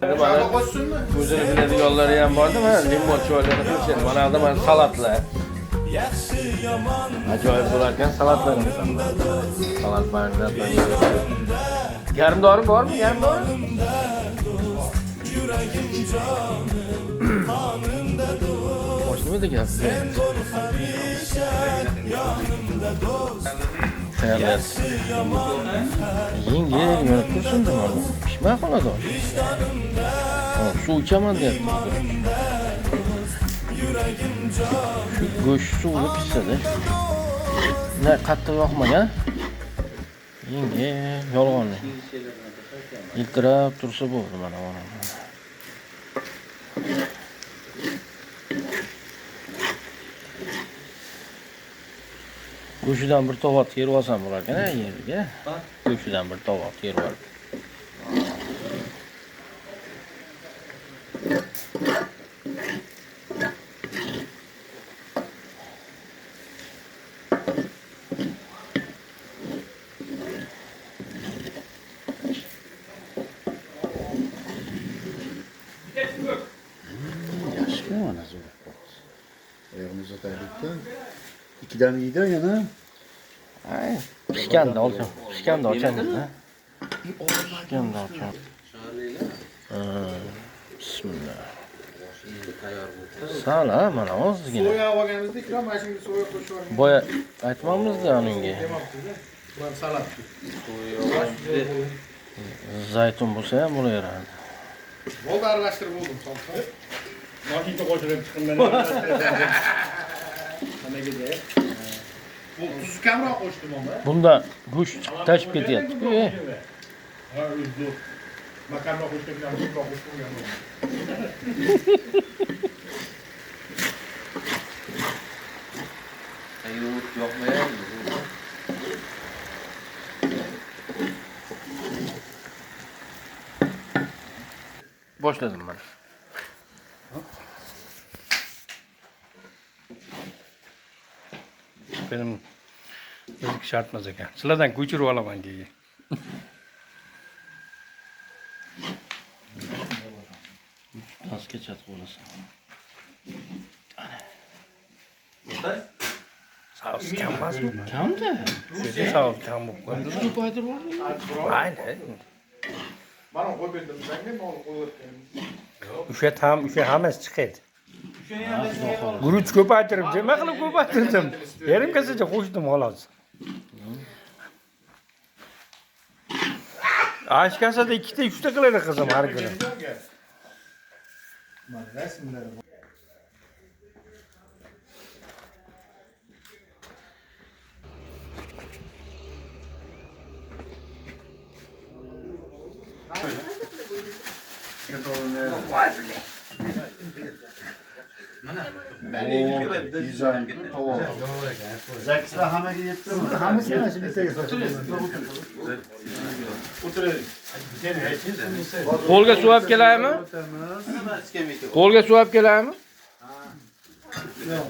O'zini biladiganlari ham bordi, mana limon choylarni qilishadi. Mana yerda mana salatlar. Ajoyib bo'lar ekan salatlarimiz. Salat barglar. Yarmdori bormi? Yarmdori? Hoşuma da geldi. Evet. Yenge yönetmişsin de onu. Pişman kaladı. Su içemem diye. Şu göğüş suyu pişsedi. Ne katı yok mu ya? Yenge yolğanlı. İltirab tursa bo'ldi mana ona. Go'shidan bir tovoq terib olsam bo'lar ekan, yerga. Go'shidan bir tovoq terib olib. Yaxshi mana zo'r. Oyog'ini uzataylikda. İkiden iyiydi yana. Ay, pishganda olsam, pishganda ochangiz-da. Pishganda ocham. Bismillah. Sala mana ozgina. Soya olganimizda ikrom mana shunga soya qo'shib yuborgan. Boya aytmamizda uningga. Bu ham salat. Zaytun bo'lsa ham bo'laveradi. Bo'ldi aralashtirib bo'ldim. Mashina qo'shilib chiqimdan. Nimaga Bu tuz kamroq qo'shdim onda. Bunda go'sht tashib ketyapti-ku. Ha, o'zi makarna qo'shgandan ko'proq qo'shgan. Yo'q, yo'qmayapti. Boshladim mana. Benim bizga shartmas ekan. Sizlardan ko'chirib olaman keyin. Pastga chatib olasan. Saus kam emasmi? Kamda. Shu saus kam bo'lib qoldi. Ko'paytirib olding. Mayli. Mana qo'yib berdim senga, nol qo'yib. O'sha hammasi chiqadi. Guruch ko'paytirib, nima qilib ko'paytirdim? Yarim kasacha qo'shdim xolos. Ash kasada 2 ta 3 ta qiladi qizim har kuni. Mana rasmlari. Dizayn tovoq. Zakislar hammaga yetdimi? Hammasi mana shu bittaga Qo'lga suvab kelaymi? Qo'lga suvab kelaymi? Yo'q,